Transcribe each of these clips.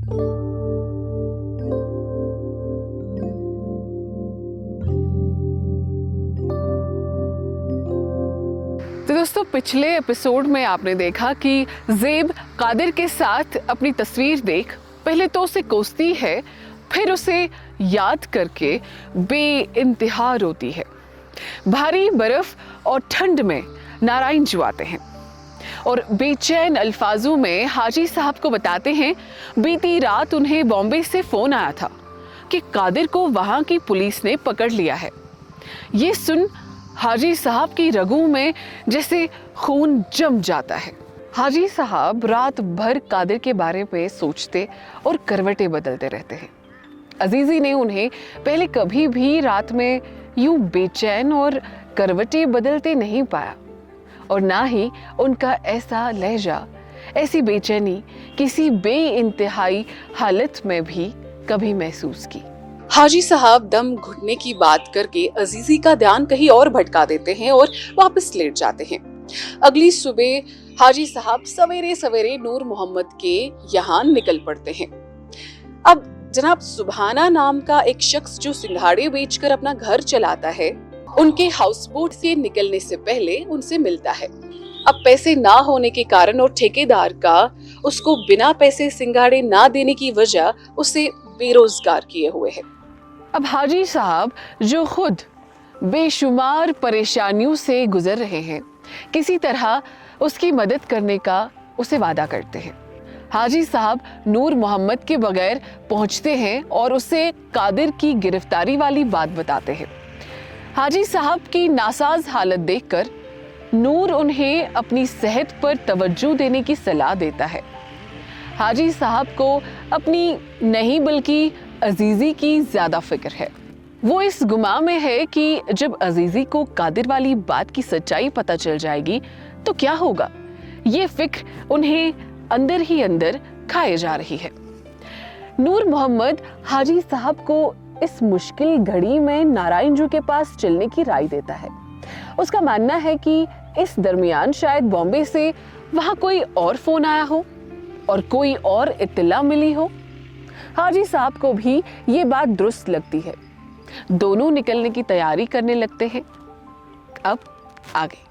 तो दोस्तों, पिछले एपिसोड में आपने देखा कि ज़ेब कादिर के साथ अपनी तस्वीर देख पहले तो उसे कोसती है, फिर उसे याद करके बेइंतहा रोती है। भारी बर्फ और ठंड में नारायण जी आते हैं और बेचैन अल्फाजों में हाजी साहब को बताते हैं बीती रात उन्हें बॉम्बे से फोन आया था कि कादिर को वहां की पुलिस ने पकड़ लिया है। ये सुन हाजी साहब की रगों में जैसे खून जम जाता है। हाजी साहब रात भर कादिर के बारे में सोचते और करवटें बदलते रहते हैं। अजीजी ने उन्हें पहले कभी भी रात में यूं बेचैन और करवटें बदलते नहीं पाया और ना ही उनका ऐसा लहजा, ऐसी बेचैनी किसी बेइंतहाई हालत में भी कभी महसूस की। हाजी साहब दम घुटने की बात करके अजीजी का ध्यान कहीं और भटका देते हैं और वापस लेट जाते हैं। अगली सुबह हाजी साहब सवेरे सवेरे नूर मोहम्मद के यहाँ निकल पड़ते हैं। अब जनाब सुभाना नाम का एक शख्स जो सिंघाड़े बेचकर अपना घर चलाता है, उनके हाउस बोट से निकलने से पहले उनसे मिलता है। अब पैसे ना होने के कारण और ठेकेदार का उसको बिना पैसे सिंघाड़े ना देने की वजह उसे बेरोजगार किए हुए है। अब हाजी साहब जो खुद बेशुमार परेशानियों से गुजर रहे हैं, किसी तरह उसकी मदद करने का उसे वादा करते हैं। हाजी साहब नूर मोहम्मद के बगैर पहुंचते हैं और उसे कादिर की गिरफ्तारी वाली बात बताते हैं। हाजी साहब की नासाज हालत देखकर नूर उन्हें अपनी सेहत पर तवज्जो देने की सलाह देता है। हाजी साहब को अपनी नहीं बल्कि अजीजी की ज्यादा फिक्र है। वो इस गुमा में है कि जब अजीजी को कादिर वाली बात की सच्चाई पता चल जाएगी तो क्या होगा। ये फिक्र उन्हें अंदर ही अंदर खाए जा रही है। नूर मोहम्मद हाजी साहब को इस मुश्किल घड़ी में नारायण जी के पास चलने की राय देता है। उसका मानना है कि इस दरमियान शायद बॉम्बे से वहां कोई और फोन आया हो और कोई और इत्तला मिली हो। हाजी साहब को भी ये बात दुरुस्त लगती है। दोनों निकलने की तैयारी करने लगते हैं। अब आगे।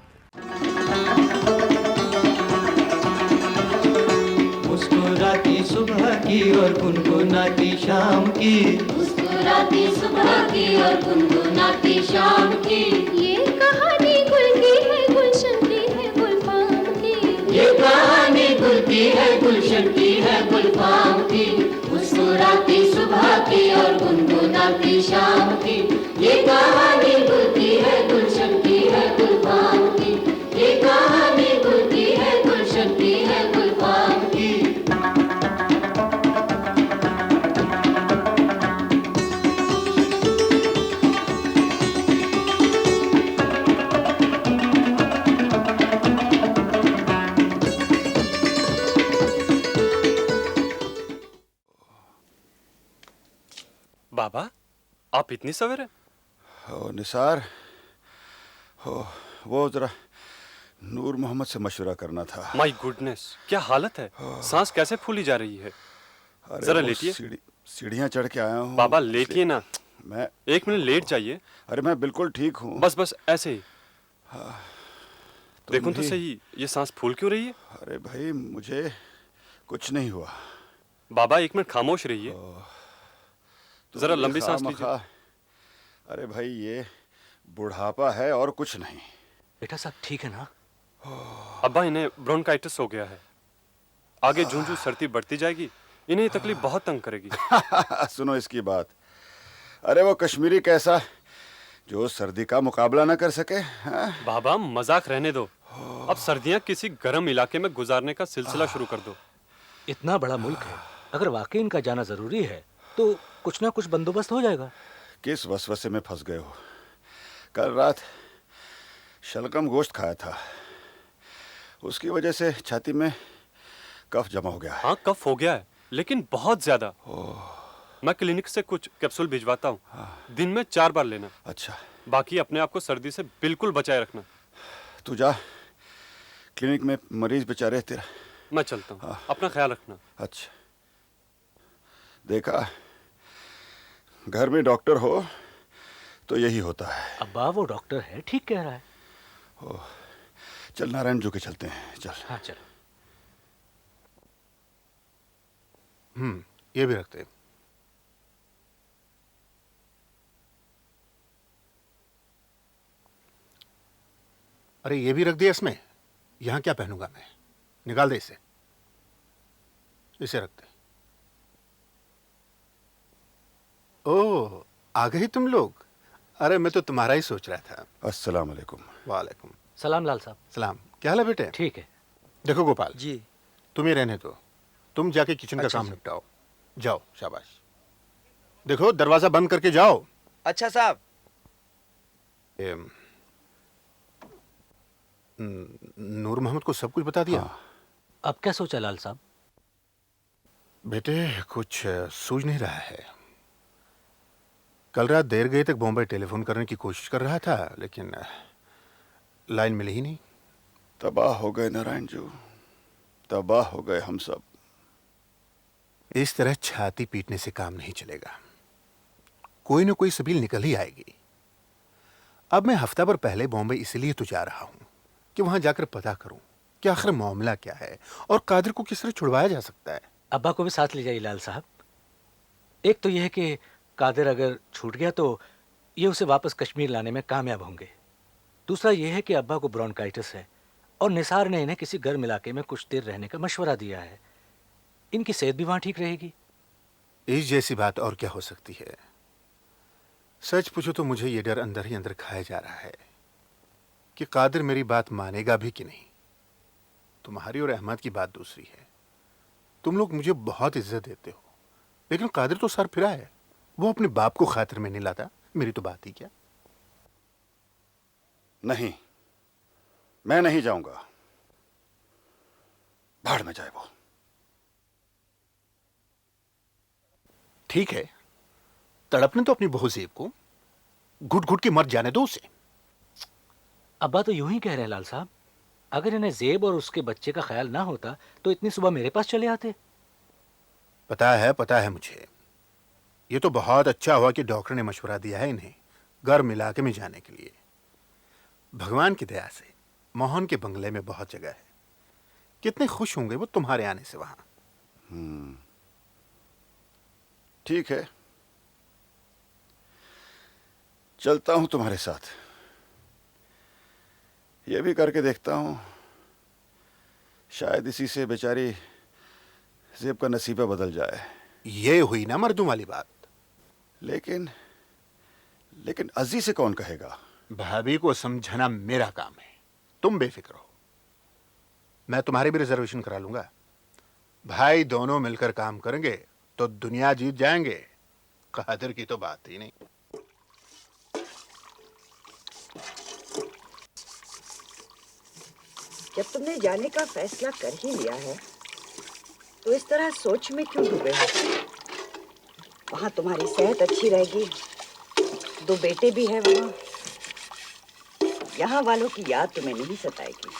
मुस्कुराती सुबह की और गुनगुनाती शाम की, मुस्कुराती सुबह की और गुनगुनाती शाम की, ये कहानी गुल की है गुलशन की है गुलफाम की, ये कहानी गुल की है गुलशन की है गुलफाम की। मुस्कुराती सुबह की और गुनगुनाती शाम की, ये कहानी गुल की है गुलशन की है गुलफाम की, ये कहानी गुल की है गुलशन की है गुलफाम की। बाबा, आप इतनी सवेरे? ओ निसार, वो जरा नूर मोहम्मद से मशवरा करना था। माय गुडनेस, क्या हालत है? सांस कैसे फूली जा रही है? जरा लेटिए। सीढ़ियाँ चढ़ के आया हूँ। बाबा लेटिए ना। मैं 1 मिनट लेट जाइए। अरे मैं बिल्कुल ठीक हूँ। बस ऐसे ही। देखो तो सही, ये सांस फूल क्यों रही है? अरे भाई, मुझे कुछ नहीं हुआ। बाबा 1 मिनट खामोश रहिए। जरा लंबी सांस लीजिए। अरे भाई, ये बुढ़ापा है और कुछ नहीं। बेटा सब ठीक है ना? अब्बा, इन्हें ब्रोंकाइटिस हो गया है। आगे जूं-जूं सर्दी बढ़ती जाएगी, इन्हें ये तकलीफ बहुत तंग करेगी। सुनो इसकी बात। अरे वो कश्मीरी कैसा जो सर्दी का मुकाबला ना कर सके। बाबा मजाक रहने दो। अब सर्दियां किसी गर्म इलाके में गुजारने का सिलसिला शुरू कर दो। इतना बड़ा मुल्क है, अगर वाकई इनका जाना जरूरी है तो कुछ ना कुछ बंदोबस्त हो जाएगा। किस वसवसे में फंस गए हो? कल रात शलगम गोश्त खाया था, उसकी वजह से छाती में कफ जमा हो गया है। हाँ, कफ हो गया है, लेकिन बहुत ज्यादा। मैं क्लिनिक से कुछ कैप्सूल भिजवाता हूँ। दिन में 4 बार लेना। अच्छा। बाकी अपने आप को सर्दी से बिल्कुल बचाए रखना। तू जा, क्लिनिक में मरीज बेचारे तेरा। मैं चलता हूँ। अपना ख्याल रखना। अच्छा। देखा, घर में डॉक्टर हो तो यही होता है। अब्बा वो डॉक्टर है, ठीक कह रहा है। चल नारायण जू के चलते हैं, चल। हाँ चलो। ये भी रखते हैं। अरे ये भी रख दिया इसमें, यहां क्या पहनूंगा मैं, निकाल दे इसे, इसे रखते। ओह, आ गए तुम लोग। अरे मैं तो तुम्हारा ही सोच रहा था। अस्सलाम वालेकुम। वालेकुम सलाम लाल साहब। सलाम। क्या हाल है बेटे? ठीक है। देखो गोपाल जी। तुम ही रहने दो, तुम जाके किचन का अच्छा काम जी। निपटाओ। जाओ, शाबाश। देखो दरवाजा बंद करके जाओ। अच्छा साहब। नूर मोहम्मद को सब कुछ बता दिया? अब क्या सोचा लाल साहब? बेटे कुछ सूझ नहीं रहा है। कल रात देर गए तक बॉम्बे टेलीफोन करने की कोशिश कर रहा था, लेकिन लाइन मिली ही नहीं। तबाह हो गए नारायण जू, तबाह हो गए हम सब। इस तरह छाती पीटने से काम नहीं चलेगा, कोई ना कोई सबील निकल ही आएगी। अब मैं हफ्ता भर पहले बॉम्बे इसलिए तो जा रहा हूं कि वहां जाकर पता करूं कि आखिर मामला क्या है और कादिर को किस तरह छुड़वाया जा सकता है। अब्बा को भी साथ ले जाइए लाल साहब। एक तो यह है कि कादिर अगर छूट गया तो ये उसे वापस कश्मीर लाने में कामयाब होंगे। दूसरा यह है कि अब्बा को ब्रोंकाइटिस है और निसार ने इन्हें किसी गर्म इलाके में कुछ देर रहने का मशवरा दिया है। इनकी सेहत भी वहां ठीक रहेगी। इस जैसी बात और क्या हो सकती है। सच पूछो तो मुझे ये डर अंदर ही अंदर खाया जा रहा है कि कादिर मेरी बात मानेगा भी कि नहीं। तुम्हारी और अहमद की बात दूसरी है। तुम लोग मुझे बहुत इज्जत देते हो, लेकिन कादिर तो सर फिरा है। वो अपने बाप को खातिर में नहीं लाता। मेरी तो बात ही क्या। नहीं, मैं नहीं जाऊंगा। भाड़ में जाए वो। ठीक है, तड़पने तो अपनी बहू ज़ेब को, घुट घुट के मर जाने दो उसे। अब्बा तो यूं ही कह रहे हैं लाल साहब। अगर इन्हें ज़ेब और उसके बच्चे का ख्याल ना होता तो इतनी सुबह मेरे पास चले आते। पता है मुझे। ये तो बहुत अच्छा हुआ कि डॉक्टर ने मशवरा दिया है इन्हें गर्म इलाके में जाने के लिए। भगवान की दया से मोहन के बंगले में बहुत जगह है। कितने खुश होंगे वो तुम्हारे आने से वहां। ठीक है, चलता हूं तुम्हारे साथ। ये भी करके देखता हूं, शायद इसी से बेचारी ज़ेब का नसीबा बदल जाए। ये हुई ना मर्दों वाली बात। लेकिन अजी से कौन कहेगा? भाभी को समझाना मेरा काम है, तुम बेफिक्र हो। मैं तुम्हारी भी रिजर्वेशन करा लूंगा। भाई दोनों मिलकर काम करेंगे तो दुनिया जीत जाएंगे। कादिर की तो बात ही नहीं। जब तुमने जाने का फैसला कर ही लिया है तो इस तरह सोच में क्यों डूबे हो? वहां तुम्हारी सेहत अच्छी रहेगी, 2 बेटे भी हैं वहां। यहाँ वालों की याद तुम्हें नहीं सताएगी।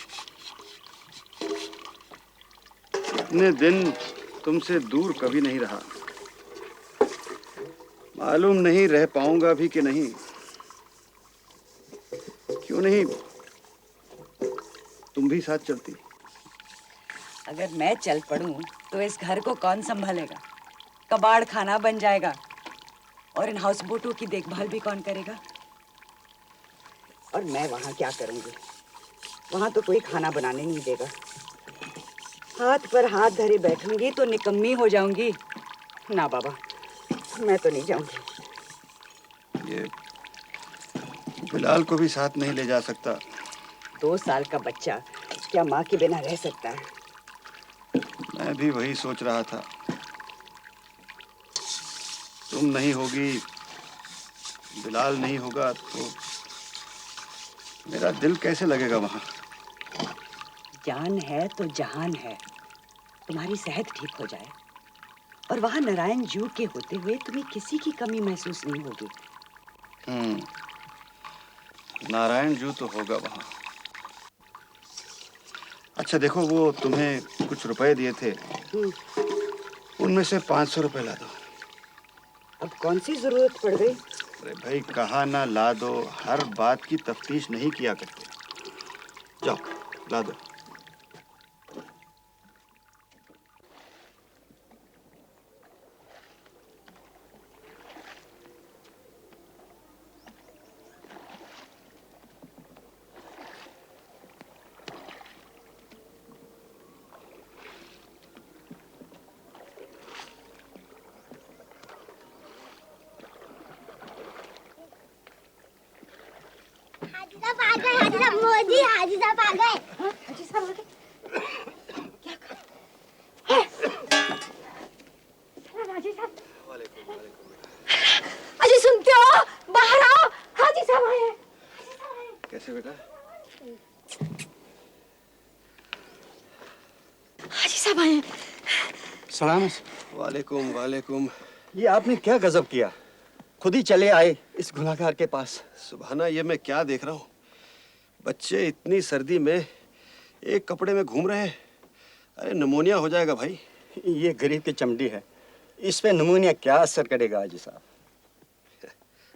इतने दिन तुमसे दूर कभी नहीं रहा, मालूम नहीं रह पाऊंगा भी कि नहीं। क्यों नहीं तुम भी साथ चलती? अगर मैं चल पड़ूं तो इस घर को कौन संभालेगा? कबाड़ खाना बन जाएगा। और इन हाउस बोटों की देखभाल भी कौन करेगा? और मैं वहां क्या करूंगी? वहां तो कोई खाना बनाने नहीं देगा। हाथ पर हाथ धरे बैठूंगी तो निकम्मी हो जाऊंगी। ना बाबा, मैं तो नहीं जाऊंगी। ये बिलाल को भी साथ नहीं ले जा सकता? 2 साल का बच्चा क्या माँ के बिना रह सकता है? मैं भी वही सोच रहा था। तुम नहीं होगी, बिलाल नहीं होगा तो मेरा दिल कैसे लगेगा वहां? जान है तो जहान है। तुम्हारी सेहत ठीक हो जाए और वहां नारायण जू के होते हुए तुम्हें किसी की कमी महसूस नहीं होगी। नारायण जू तो होगा वहां। अच्छा देखो, वो तुम्हें कुछ रुपए दिए थे, उनमें से 500 रुपए ला दो। अब कौन सी जरूरत पड़ गई? अरे भाई, कहा ना ला दो, हर बात की तफ्तीश नहीं किया करते। जाओ ला दो। हाजी साहब मोदी, हाजी साहब आ गए। हाजी साहब आ गए। क्या कर? हाजी साहब। हाजी सुनते हो? बाहर आओ, हाजी साहब आए हैं। कैसे बेटा? हाजी साहब आए हैं। सलाम। वालेकुम वालेकुम। ये आपने क्या गजब किया, खुद ही चले आए इस गुनाहगार के पास। सुबहाना, ये मैं क्या देख रहा हूँ? बच्चे इतनी सर्दी में एक कपड़े में घूम रहे हैं। अरे निमोनिया हो जाएगा भाई। ये गरीब की चमड़ी है, इस पे नमूनिया क्या असर करेगा हाजी साहब।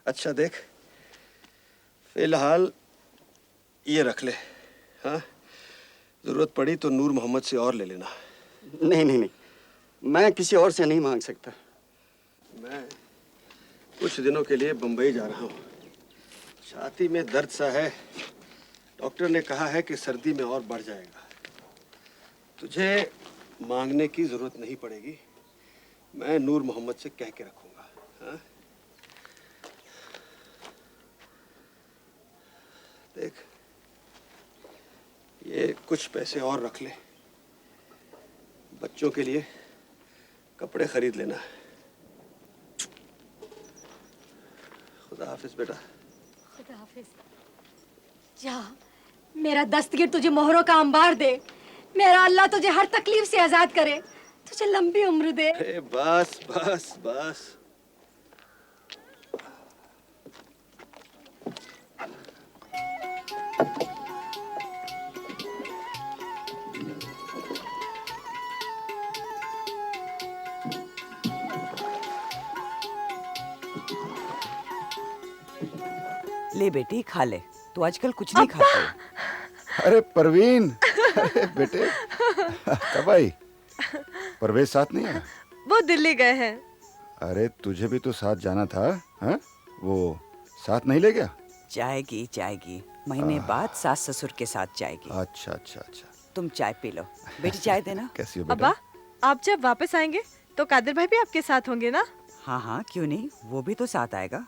अच्छा देख, फिलहाल ये रख ले। हाँ, जरूरत पड़ी तो नूर मोहम्मद से और ले लेना। नहीं नहीं नहीं, मैं किसी और से नहीं मांग सकता। मैं कुछ दिनों के लिए बंबई जा रहा हूँ। छाती में दर्द सा है, डॉक्टर ने कहा है कि सर्दी में और बढ़ जाएगा। तुझे मांगने की जरूरत नहीं पड़ेगी, मैं नूर मोहम्मद से कह के रखूंगा। हाँ? देख, ये कुछ पैसे और रख ले, बच्चों के लिए कपड़े खरीद लेना। खुदा हाफिज बेटा। खुदा हाफिज। जा, मेरा दस्तगीर तुझे मोहरों का अंबार दे। मेरा अल्लाह तुझे हर तकलीफ से आजाद करे, तुझे लंबी उम्र दे। अरे बस बस बस। ले बेटी खा ले, तू आजकल कुछ नहीं खाती। अरे परवीन, अरे बेटे कब आई? परवेज साथ नहीं आया? वो दिल्ली गए हैं। अरे तुझे भी तो साथ जाना था। हाँ, वो साथ नहीं ले गया? जाएगी जाएगी, महीने बाद सास ससुर के साथ जाएगी। अच्छा अच्छा अच्छा। तुम चाय पी लो बेटी, चाय देना। कैसी हो बेटा? अब्बा, आप जब वापस आएंगे तो कादिर भाई भी आपके साथ होंगे ना? हाँ हाँ, क्यों नहीं, वो भी तो साथ आएगा।